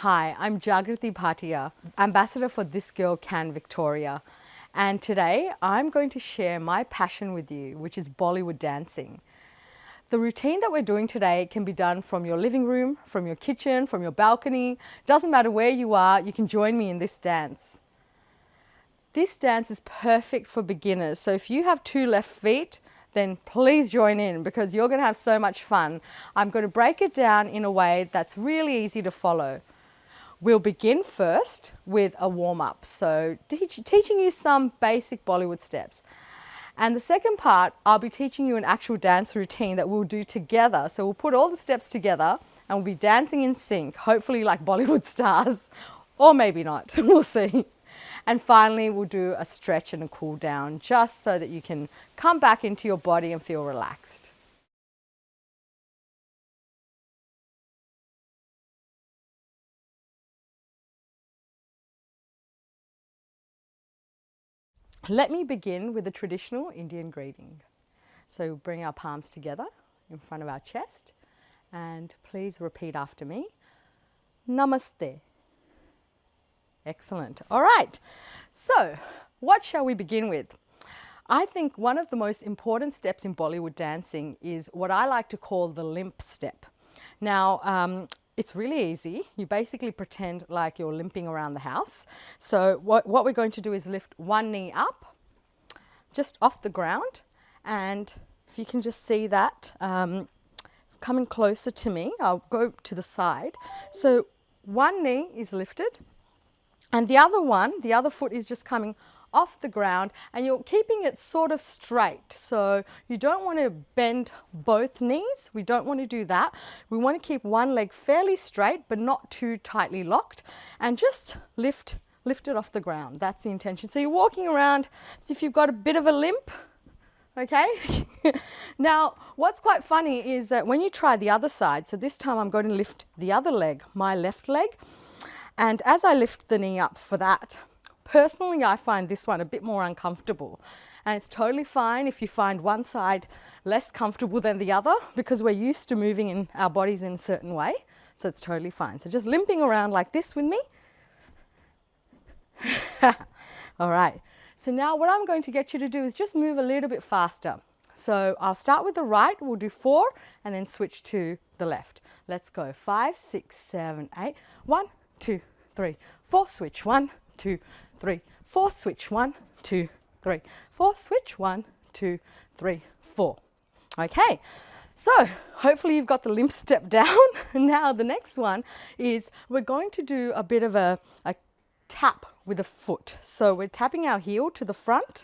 Hi, I'm Jagriti, ambassador for This Girl Can Victoria. And today I'm going to share my passion with you, which is Bollywood dancing. The routine that we're doing today can be done from your living room, from your kitchen, from your balcony. Doesn't matter where you are, you can join me in this dance. This dance is perfect for beginners. So if you have two left feet, then please join in because you're going to have so much fun. I'm going to break it down in a way that's really easy to follow. We'll begin first with a warm-up, so teaching you some basic Bollywood steps. And the second part, I'll be teaching you an actual dance routine that we'll do together. So we'll put all the steps together and we'll be dancing in sync, hopefully like Bollywood stars, or maybe not, we'll see. And finally, we'll do a stretch and a cool down, just so that you can come back into your body and feel relaxed. Let me begin with a traditional Indian greeting. So bring our palms together in front of our chest and please repeat after me. Namaste. Excellent. All right. So what shall we begin with? I think one of the most important steps in Bollywood dancing is what I like to call the limp step. Now, it's really easy. You basically pretend like you're limping around the house. So what we're going to do is lift one knee up, just off the ground. And if you can just see that coming closer to me, I'll go to the side. So one knee is lifted and the other foot is just coming off the ground and you're keeping it sort of straight. So you don't want to bend both knees. We don't want to do that. We want to keep one leg fairly straight but not too tightly locked and just lift it off the ground. That's the intention. So you're walking around as if you've got a bit of a limp, okay? Now, what's quite funny is that when you try the other side, so this time I'm going to lift the other leg, my left leg, and as I lift the knee up for that, personally, I find this one a bit more uncomfortable, and it's totally fine if you find one side less comfortable than the other because we're used to moving in our bodies in a certain way, so it's totally fine. So just limping around like this with me. All right, so now what I'm going to get you to do is just move a little bit faster. So I'll start with the right, we'll do 4 and then switch to the left. Let's go 5, 6, 7, 8, 1, 2, 3, 4, switch 1, 2, 3, 4, switch 1, 2, 3, 4, switch 1, 2, 3, 4. Okay, so hopefully you've got the limp step down. Now the next one is we're going to do a bit of a tap with a foot. So we're tapping our heel to the front.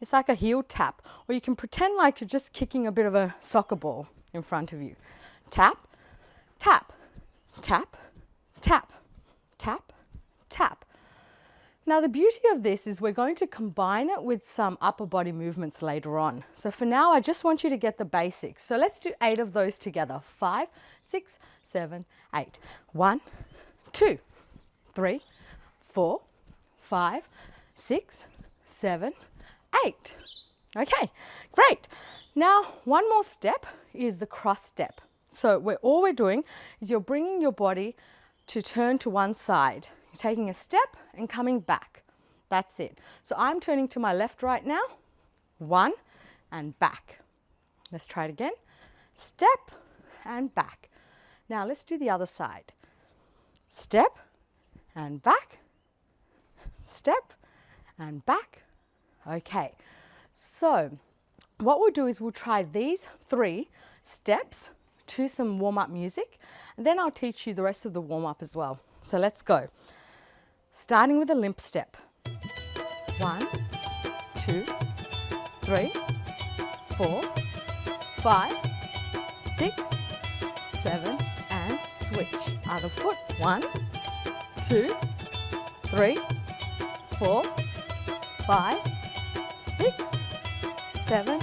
It's like a heel tap, or you can pretend like you're just kicking a bit of a soccer ball in front of you. Tap, tap, tap, tap, tap, tap. Now the beauty of this is we're going to combine it with some upper body movements later on. So for now, I just want you to get the basics. So let's do 8 of those together. 5, 6, 7, 8. 1, 2, 3, 4, 5, 6, 7, 8. Okay, great. Now one more step is the cross step. So all we're doing is you're bringing your body to turn to one side. You're taking a step and coming back. That's it. So I'm turning to my left right now. 1 and back. Let's try it again. Step and back. Now let's do the other side. Step and back. Step and back. Okay. So what we'll do is we'll try these 3 steps to some warm-up music, and then I'll teach you the rest of the warm-up as well. So let's go. Starting with a limp step. 1, 2, 3, 4, 5, 6, 7, and switch. Other foot. 1, 2, 3, 4, 5, 6, 7,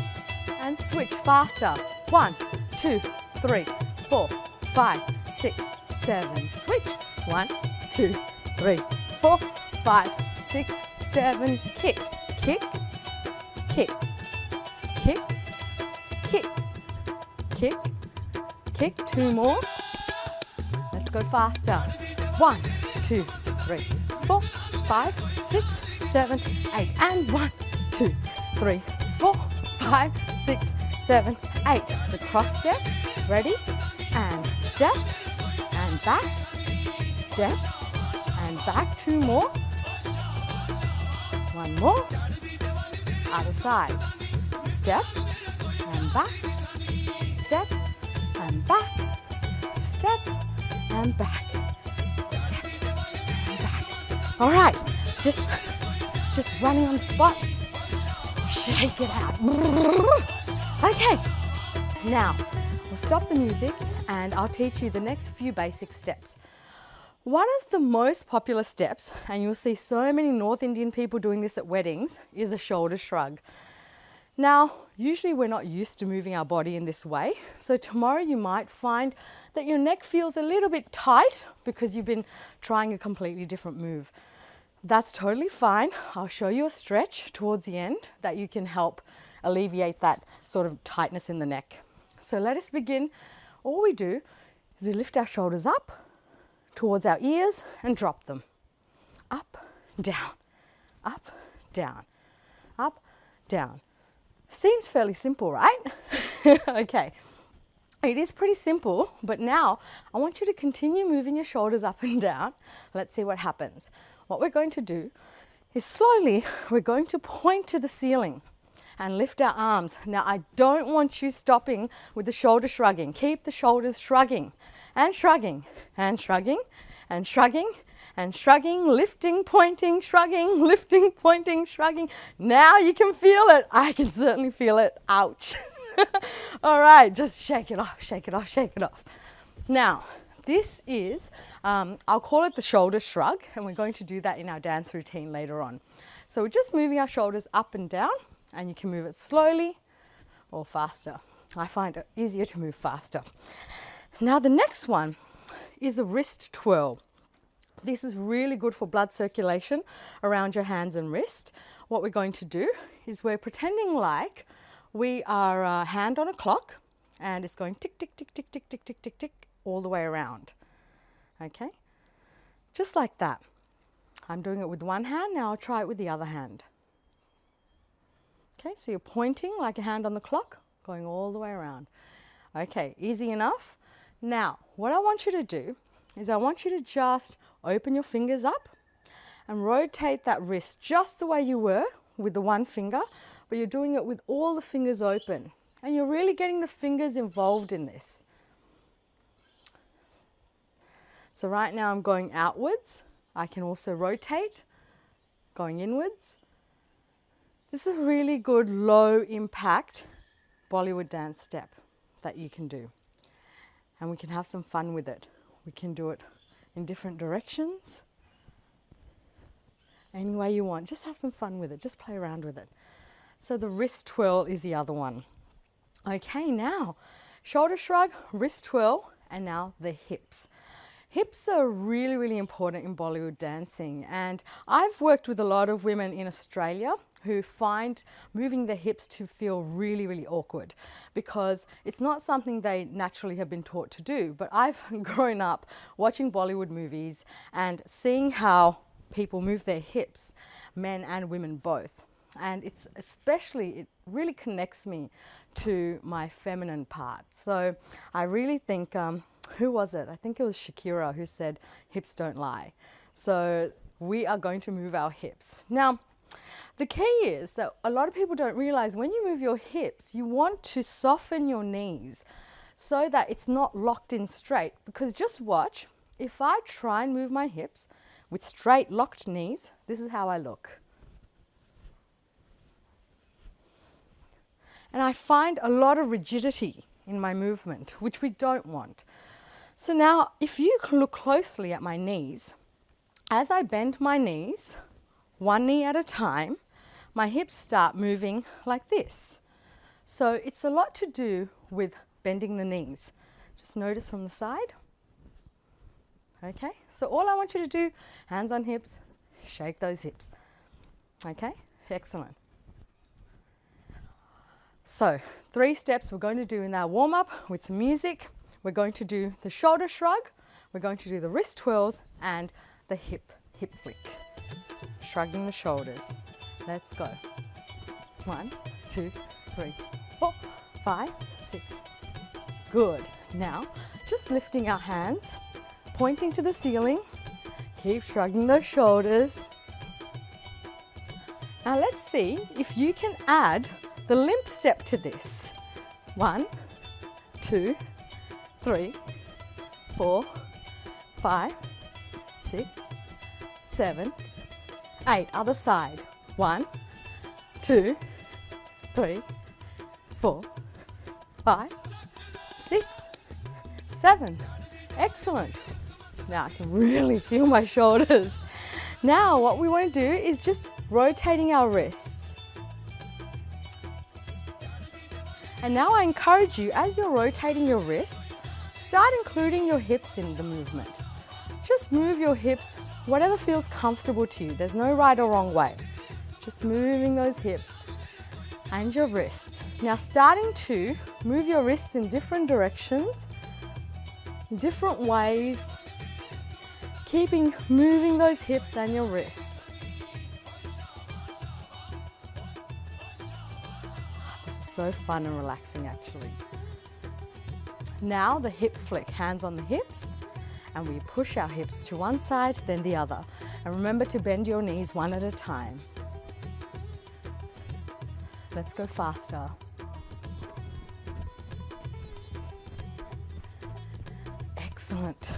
and switch. Faster. 1, 2, 3, 4, 5, 6, 7, switch. 1, 2, 3, 4, 5, 6, 7, kick, kick, kick, kick, kick, kick, kick. 2 more. Let's Let's go faster. 1, 2, 3, 4, 5, 6, 7, 8. And 1, 2, 3, 4, 5, 6, 7, 8. The cross step. Ready? And step and back. Step and back. 2 more. 1 more. Other side. Step and back. Step and back. Step and back. Step and back. All right. Just running on the spot. Shake it out. Okay. Now, we'll stop the music and I'll teach you the next few basic steps. One of the most popular steps, and you'll see so many North Indian people doing this at weddings, is a shoulder shrug. Now, usually we're not used to moving our body in this way, so tomorrow you might find that your neck feels a little bit tight because you've been trying a completely different move. That's totally fine. I'll show you a stretch towards the end that you can help alleviate that sort of tightness in the neck. So let us begin. All we do is we lift our shoulders up towards our ears and drop them. Up, down, up, down, up, down. Seems fairly simple, right? Okay. It is pretty simple, but now I want you to continue moving your shoulders up and down. Let's see what happens. What we're going to do is slowly, we're going to point to the ceiling and lift our arms. Now, I don't want you stopping with the shoulder shrugging. Keep the shoulders shrugging and shrugging and shrugging and shrugging and shrugging, lifting, pointing, shrugging, lifting, pointing, shrugging. Now you can feel it. I can certainly feel it. Ouch. All right, just shake it off, shake it off, shake it off. Now, this is, I'll call it the shoulder shrug, and we're going to do that in our dance routine later on. So we're just moving our shoulders up and down, and you can move it slowly or faster. I find it easier to move faster. Now the next one is a wrist twirl. This is really good for blood circulation around your hands and wrist. What we're going to do is we're pretending like we are a hand on a clock, and it's going tick, tick, tick, tick, tick, tick, tick, tick, tick, all the way around. Okay? Just like that. I'm doing it with one hand, now I'll try it with the other hand. Okay, so you're pointing like a hand on the clock, going all the way around. Okay, easy enough. Now, what I want you to do is I want you to just open your fingers up and rotate that wrist just the way you were with the one finger, but you're doing it with all the fingers open. And you're really getting the fingers involved in this. So right now I'm going outwards. I can also rotate, going inwards. This is a really good low impact Bollywood dance step that you can do. And we can have some fun with it. We can do it in different directions. Any way you want, just have some fun with it, just play around with it. So the wrist twirl is the other one. Okay, now shoulder shrug, wrist twirl, and now the hips. Hips are really, really important in Bollywood dancing, and I've worked with a lot of women in Australia who find moving their hips to feel really, really awkward because it's not something they naturally have been taught to do. But I've grown up watching Bollywood movies and seeing how people move their hips, men and women both. And it's especially, it really connects me to my feminine part. So I really think, who was it? I think it was Shakira who said, hips don't lie. So we are going to move our hips. Now, the key is that a lot of people don't realize when you move your hips, you want to soften your knees so that it's not locked in straight. Because just watch, if I try and move my hips with straight locked knees, this is how I look. And I find a lot of rigidity in my movement, which we don't want. So now, if you can look closely at my knees, as I bend my knees, one knee at a time, my hips start moving like this. So it's a lot to do with bending the knees. Just notice from the side. Okay, so all I want you to do, hands on hips, shake those hips. Okay, excellent. So 3 steps we're going to do in our warm-up with some music. We're going to do the shoulder shrug, we're going to do the wrist twirls and the hip flick. Shrugging the shoulders. Let's go. 1, 2, 3, 4, 5, 6. Good. Now, just lifting our hands, pointing to the ceiling. Keep shrugging those shoulders. Now let's see if you can add the limp step to this. 1, 2, 3, 4, 5, 6, 7, 8. Other side. 1, 2, 3, 4, 5, 6, 7. Excellent. Now I can really feel my shoulders. Now what we want to do is just rotating our wrists. And now I encourage you, as you're rotating your wrists, start including your hips in the movement. Just move your hips, whatever feels comfortable to you. There's no right or wrong way. Just moving those hips and your wrists. Now starting to move your wrists in different directions, different ways, keeping moving those hips and your wrists. This is so fun and relaxing actually. Now the hip flick, hands on the hips, and we push our hips to one side, then the other. And remember to bend your knees one at a time. Let's go faster. Excellent.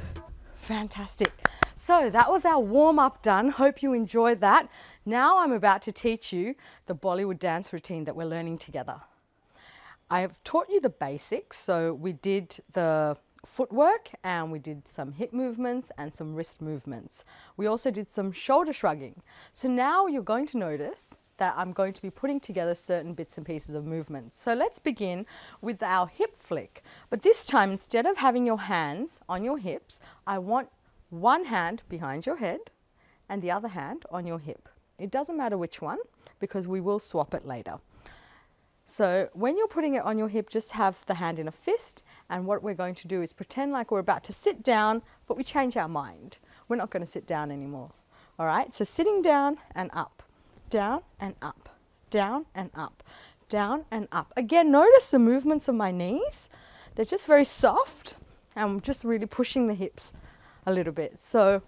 Fantastic. So that was our warm-up done. Hope you enjoyed that. Now I'm about to teach you the Bollywood dance routine that we're learning together. I have taught you the basics. So we did the footwork and we did some hip movements and some wrist movements. We also did some shoulder shrugging. So now you're going to notice that I'm going to be putting together certain bits and pieces of movement. So let's begin with our hip flick. But this time, instead of having your hands on your hips, I want one hand behind your head and the other hand on your hip. It doesn't matter which one because we will swap it later. So when you're putting it on your hip, just have the hand in a fist, and what we're going to do is pretend like we're about to sit down, but we change our mind. We're not going to sit down anymore. All right, so sitting down and up. Down and up, down and up, down and up. Again, notice the movements of my knees. They're just very soft. I'm just really pushing the hips a little bit. So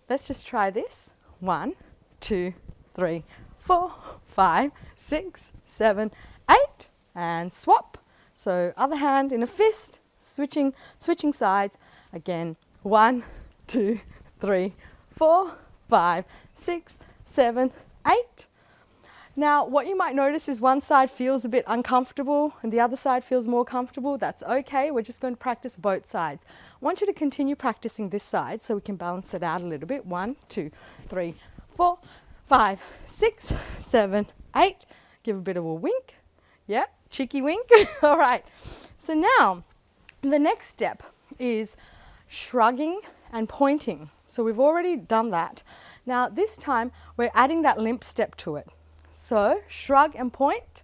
let's just try this. 1, 2, 3, 4, 5, 6, 7, 8, and swap. So other hand in a fist, switching sides. Again, 1, 2, 3, 4, 5, 6, 7, 8. Now what you might notice is one side feels a bit uncomfortable and the other side feels more comfortable. That's okay. We're just going to practice both sides. I want you to continue practicing this side so we can balance it out a little bit. 1, 2, 3, 4, 5, 6, 7, 8. Give a bit of a wink. Yeah, cheeky wink. All right. So now the next step is shrugging and pointing. So we've already done that. Now this time we're adding that limp step to it. So shrug and point,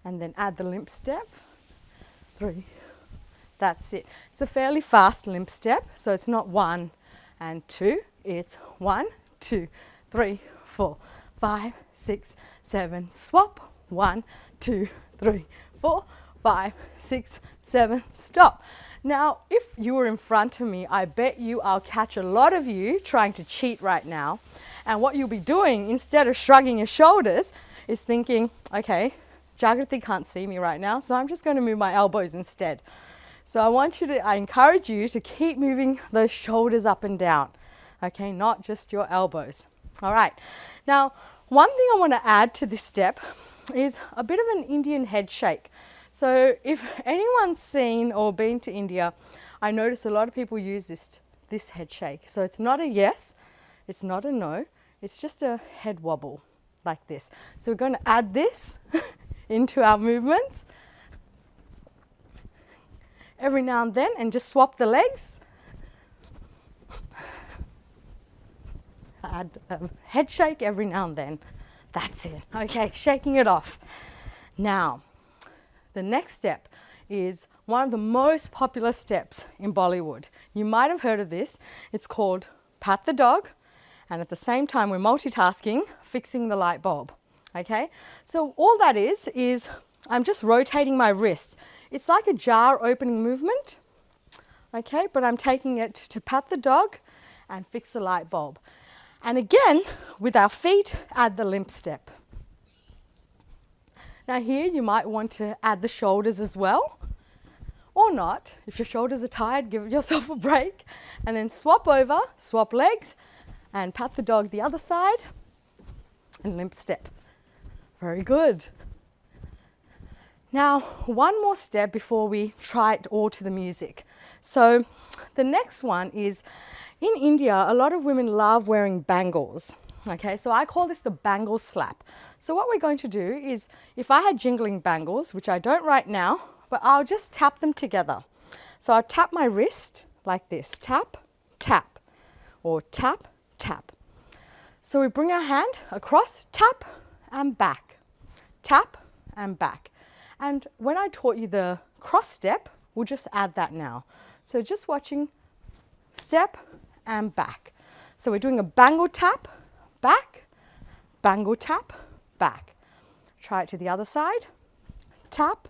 and then add the limp step. 3. That's it. It's a fairly fast limp step, so it's not 1 and 2. It's 1, 2, 3, 4, 5, 6, 7. Swap. 1, 2, 3, 4, 5, 6, 7. Stop. Now, if you were in front of me, I bet you I'll catch a lot of you trying to cheat right now. And what you'll be doing, instead of shrugging your shoulders, is thinking, okay, Jagriti can't see me right now, so I'm just going to move my elbows instead. So I encourage you to keep moving those shoulders up and down, okay, not just your elbows. All right. Now, one thing I want to add to this step is a bit of an Indian head shake. So if anyone's seen or been to India, I notice a lot of people use this head shake. So it's not a yes, it's not a no, it's just a head wobble like this. So we're going to add this into our movements every now and then and just swap the legs. Add a head shake every now and then. That's it. Okay, shaking it off. Now, the next step is one of the most popular steps in Bollywood. You might have heard of this. It's called pat the dog, and at the same time we're multitasking, fixing the light bulb. Okay, so all that is I'm just rotating my wrist. It's like a jar opening movement, okay, but I'm taking it to pat the dog and fix the light bulb. And again, with our feet, add the limp step. Now here you might want to add the shoulders as well, or not. If your shoulders are tired, give yourself a break, and then swap over, swap legs, and pat the dog the other side, and limp step. Very good. Now, one more step before we try it all to the music. So the next one is, in India, a lot of women love wearing bangles. Okay, so I call this the bangle slap. So what we're going to do is, if I had jingling bangles, which I don't right now, but I'll just tap them together. So I'll tap my wrist like this, tap, tap, or tap, tap. So we bring our hand across, tap and back, tap and back. And when I taught you the cross step, we'll just add that now. So just watching, step and back. So we're doing a bangle tap, back, bangle tap, back. Try it to the other side, tap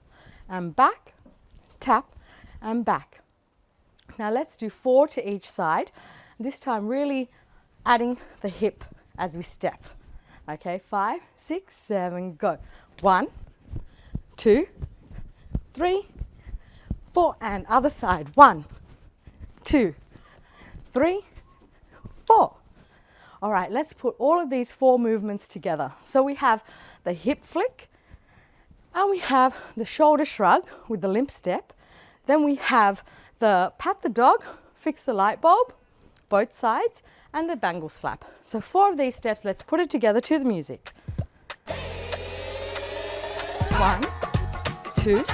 and back, tap and back. Now let's do 4 to each side. This time really adding the hip as we step. Okay, 5, 6, 7, go. 1, 2, 3, 4, and other side. 1, 2, 3, 4. All right, let's put all of these 4 movements together. So we have the hip flick, and we have the shoulder shrug with the limp step. Then we have the pat the dog, fix the light bulb, both sides, and the bangle slap. So 4 of these steps, let's put it together to the music. 1, 2,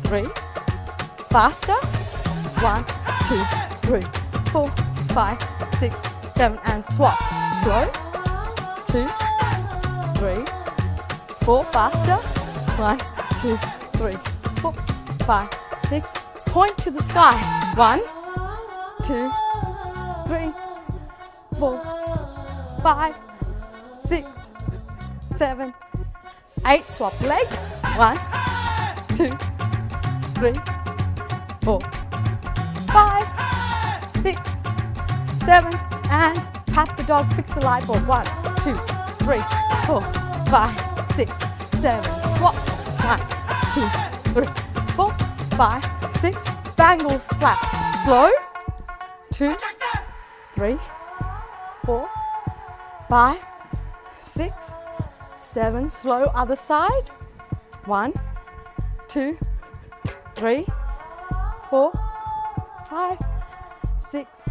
3, faster. 1, 2, 3, 4, 5, 6, 7, and swap. Slow. 2, 3, 4, faster. 1, 2, 3, 4, 5, 6. Point to the sky. 1, 2, 3, 4, 5, 6, 7, 8. Swap legs. 1, 2, 3, 4, 5, 6, 7, and pat the dog, fix the light bulb. 1, 2, 3, 4, 5, 6, 7. Swap. 1, 2, 3, 4, 5, 6. Bangle slap. Slow. 2, 3, 4, 5, 6, 7. Slow. Other side. 1, 2, 3, 4, 5, 6.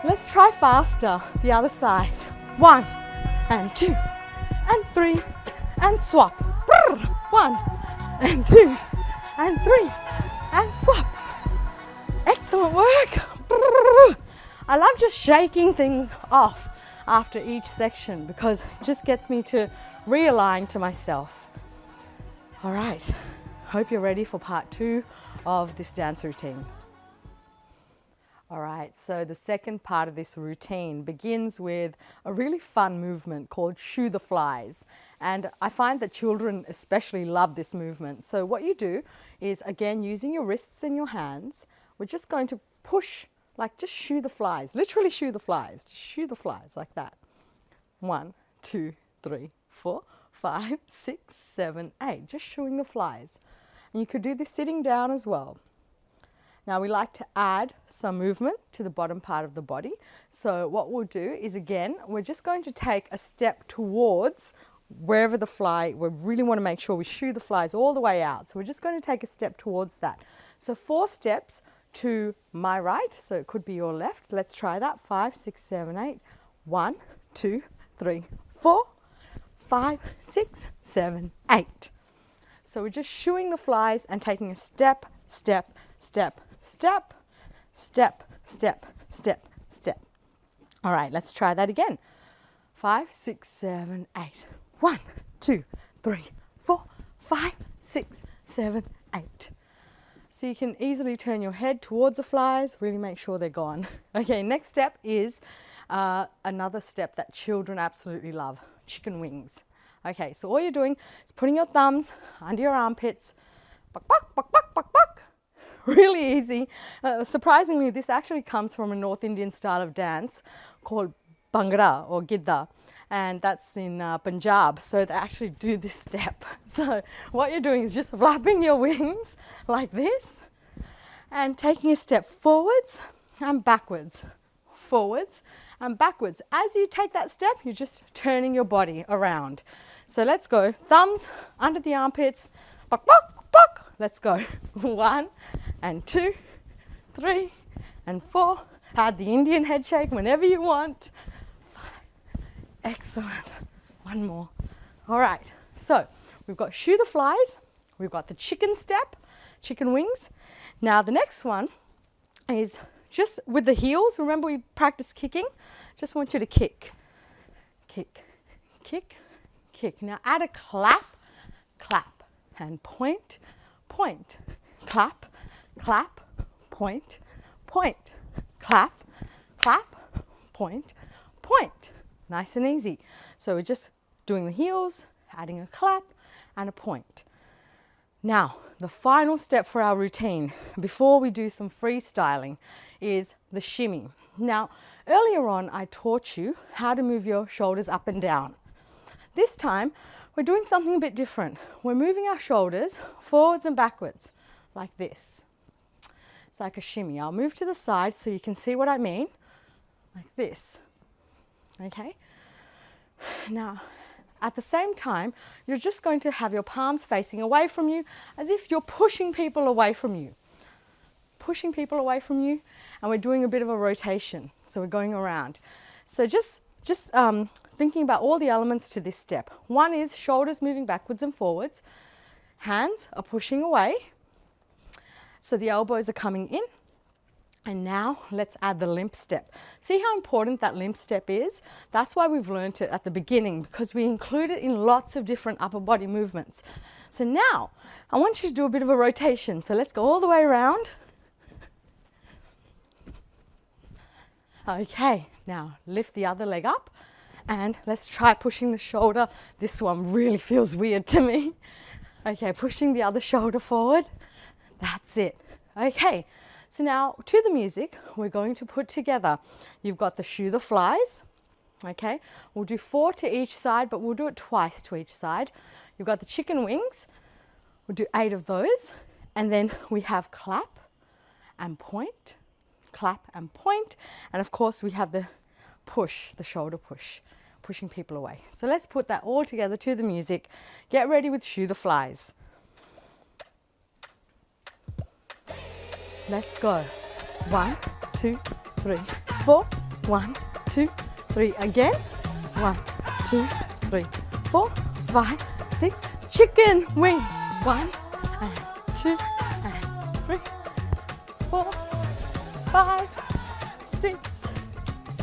Let's try faster. The other side. 1 and 2 and 3 and swap. 1 and 2 and 3 and swap. Excellent work. I love just shaking things off after each section because it just gets me to realign to myself. All right, hope you're ready for part 2 of this dance routine. All right, so the second part of this routine begins with a really fun movement called Shoo the Flies. And I find that children especially love this movement. So what you do is, again, using your wrists and your hands, we're just going to push, like just shoo the flies, literally shoo the flies, just shoo the flies like that. 1, 2, 3, 4, 5, 6, 7, 8, just shooing the flies. And you could do this sitting down as well. Now we like to add some movement to the bottom part of the body. So what we'll do is, again, we're just going to take a step towards wherever the fly, we really want to make sure we shoo the flies all the way out. So we're just going to take a step towards that. So 4 steps to my right, so it could be your left. Let's try that. 5, 6, 7, 8. 1, 2, 3, 4, 5, 6, 7, 8. So we're just shooing the flies and taking a step, step, step, step, step, step, step, step. All right, let's try that again. 5, 6, 7, 8. 1, 2, 3, 4, 5, 6, 7, 8. So you can easily turn your head towards the flies, really make sure they're gone. Okay, next step is another step that children absolutely love, chicken wings. Okay, so all you're doing is putting your thumbs under your armpits, buck, buck, buck, buck, buck, buck. Really easy. Surprisingly, this actually comes from a North Indian style of dance called Bhangra or Gidda, and that's in Punjab, so they actually do this step. So what you're doing is just flapping your wings like this and taking a step forwards and backwards, forwards and backwards. As you take that step, you're just turning your body around. So let's go, thumbs under the armpits, buck, buck, buck. Let's go. 1 and 2, 3 and 4. Add the Indian head shake whenever you want. Excellent. One more. All right. So we've got shoo the flies. We've got the chicken step, chicken wings. Now the next one is just with the heels. Remember we practiced kicking? Just want you to kick, kick, kick, kick. Now add a clap, clap, and point, point, clap, clap, point, point, clap, clap, point, point. Nice and easy. So we're just doing the heels, adding a clap and a point. Now, the final step for our routine before we do some freestyling is the shimmy. Now, earlier on, I taught you how to move your shoulders up and down. This time, we're doing something a bit different. We're moving our shoulders forwards and backwards like this. It's like a shimmy. I'll move to the side so you can see what I mean, like this. Okay, now at the same time, you're just going to have your palms facing away from you as if you're pushing people away from you. Pushing people away from you, and we're doing a bit of a rotation. So we're going around. So just thinking about all the elements to this step. One is shoulders moving backwards and forwards. Hands are pushing away. So the elbows are coming in. And now let's add the limp step. See how important that limp step is? That's why we've learnt it at the beginning, because we include it in lots of different upper body movements. So now I want you to do a bit of a rotation. So let's go all the way around. Okay, now lift the other leg up and let's try pushing the shoulder. This one really feels weird to me. Okay, pushing the other shoulder forward. That's it. Okay. So now to the music, we're going to put together, you've got the shoo the flies, okay? We'll do 4 to each side, but we'll do it twice to each side. You've got the chicken wings, we'll do 8 of those. And then we have clap and point, clap and point. And of course we have the push, the shoulder push, pushing people away. So let's put that all together to the music. Get ready with shoo the flies. Let's go. 1, 2, 3, 4. 1, 2, 3. Again. 1, 2, 3, 4, 5, 6. Chicken wings. 1 and 2 and 3, 4, 5, 6,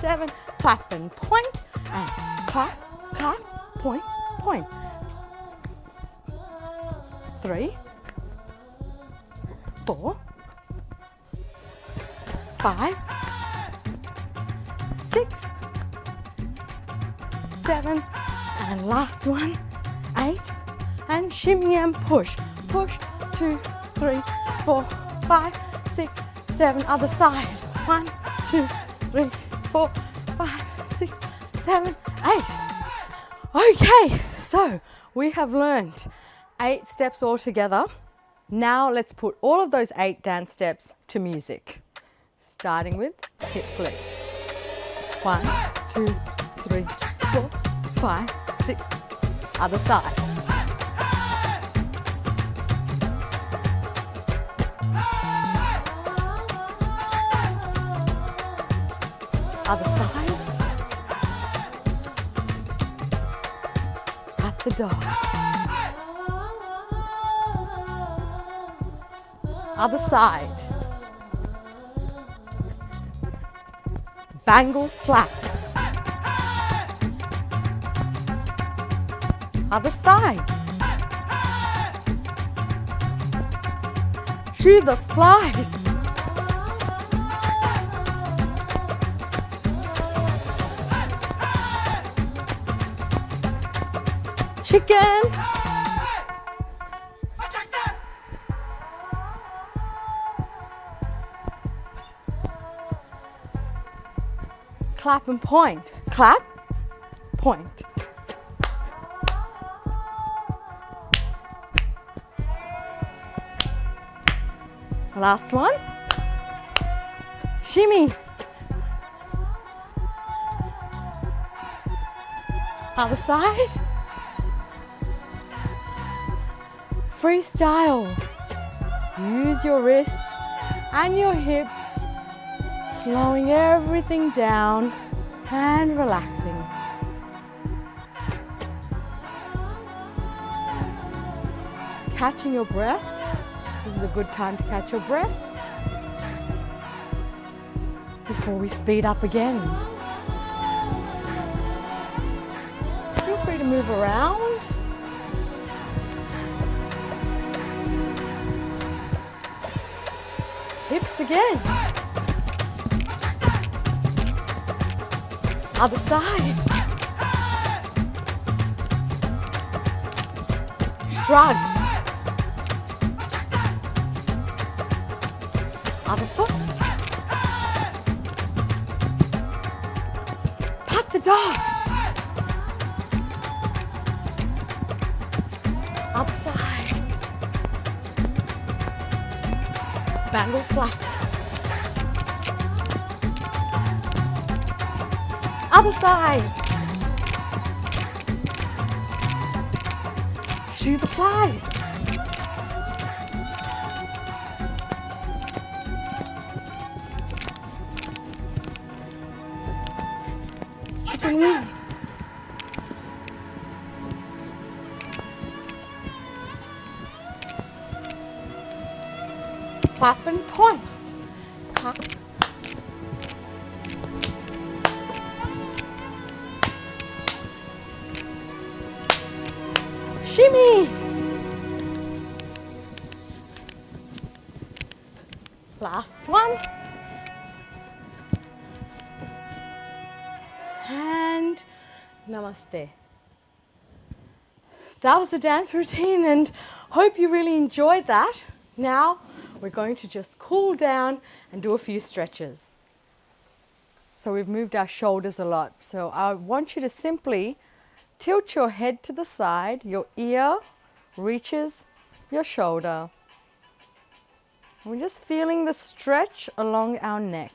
7. Clap and point. And clap, clap, point, point. 3, 4, 5, 6, 7, and last one, 8, and shimmy and push. Push, 2, 3, 4, 5, 6, 7, other side. 1, 2, 3, 4, 5, 6, 7, 8. Okay, so we have learned 8 steps all together. Now let's put all of those 8 dance steps to music. Starting with hip flick. 1, 2, 3, 4, 5, 6. Other side. Other side. At the dog. Other side. Bangle slap. Other side. To the flies. Chicken. Clap and point. Clap, point. Last one. Shimmy. Other side. Freestyle. Use your wrists and your hips, slowing everything down and relaxing. Catching your breath. This is a good time to catch your breath before we speed up again. Feel free to move around. Hips again. Other side. Shrug. Other foot. Pat the dog. Other side. Bangle slap. Other side. Shoo the flies. Chicken wings. Clap and point. Clap. Shimmy. Last one. And namaste. That was the dance routine, and hope you really enjoyed that. Now we're going to just cool down and do a few stretches. So we've moved our shoulders a lot. So I want you to simply tilt your head to the side, your ear reaches your shoulder. We're just feeling the stretch along our neck.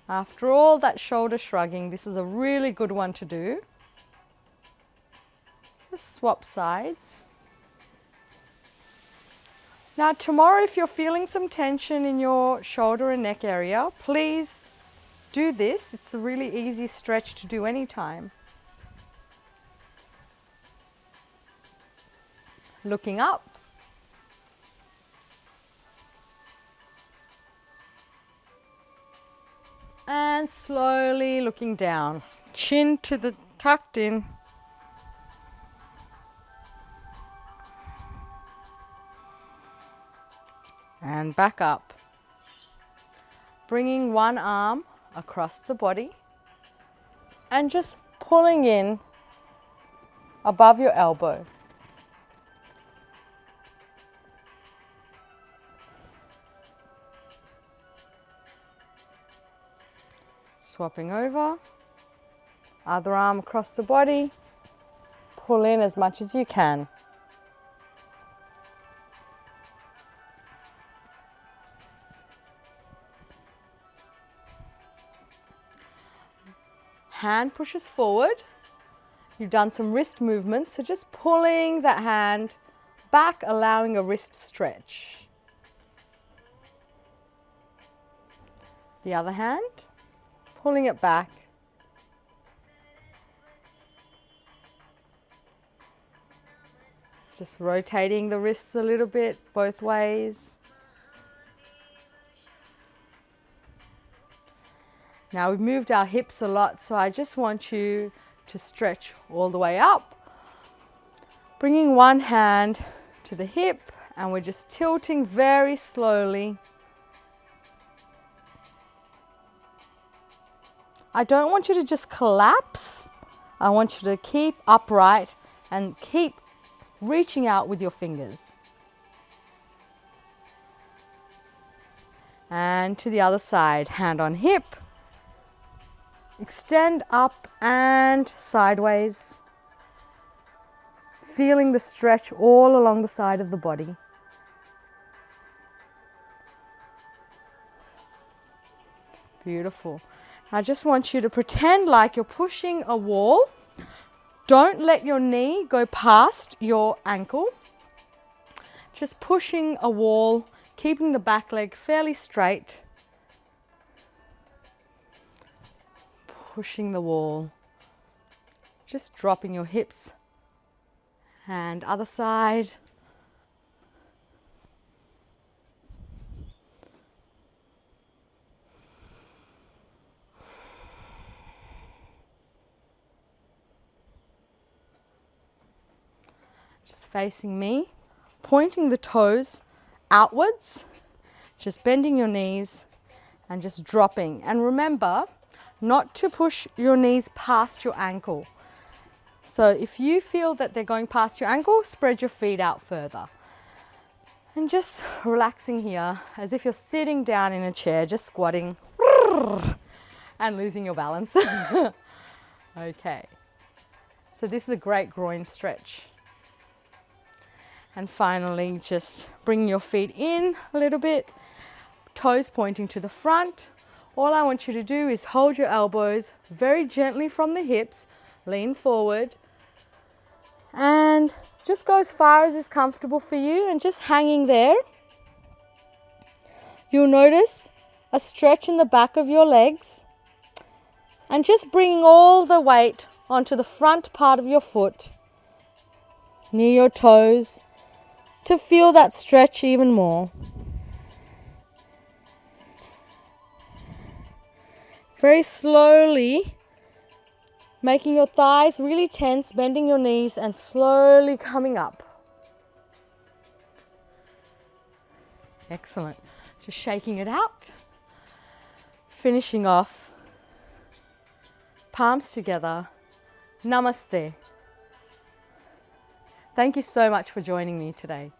After all that shoulder shrugging, this is a really good one to do. Just swap sides. Now tomorrow, if you're feeling some tension in your shoulder and neck area, please do this. It's a really easy stretch to do anytime. Looking up. And slowly looking down. Chin to the tucked in. And back up. Bringing one arm across the body and just pulling in above your elbow. Swapping over, other arm across the body, pull in as much as you can. Hand pushes forward. You've done some wrist movements, so just pulling that hand back, allowing a wrist stretch. The other hand, pulling it back. Just rotating the wrists a little bit both ways. Now we've moved our hips a lot, so I just want you to stretch all the way up. Bringing one hand to the hip And we're just tilting very slowly. I don't want you to just collapse. I want you to keep upright and keep reaching out with your fingers. And to the other side, hand on hip. Extend up and sideways. Feeling the stretch all along the side of the body. Beautiful. I just want you to pretend like you're pushing a wall. Don't let your knee go past your ankle. Just pushing a wall, keeping the back leg fairly straight. Pushing the wall. Just dropping your hips. And other side. Just facing me, pointing the toes outwards, just bending your knees and just dropping. And remember not to push your knees past your ankle. So if you feel that they're going past your ankle, spread your feet out further. And just relaxing here as if you're sitting down in a chair, just squatting and losing your balance. Okay, so this is a great groin stretch. And finally, just bring your feet in a little bit, toes pointing to the front. All I want you to do is hold your elbows very gently from the hips, lean forward, and just go as far as is comfortable for you and just hanging there. You'll notice a stretch in the back of your legs and just bringing all the weight onto the front part of your foot, near your toes, to feel that stretch even more. Very slowly, making your thighs really tense, bending your knees and slowly coming up. Excellent. Just shaking it out. Finishing off. Palms together. Namaste. Thank you so much for joining me today.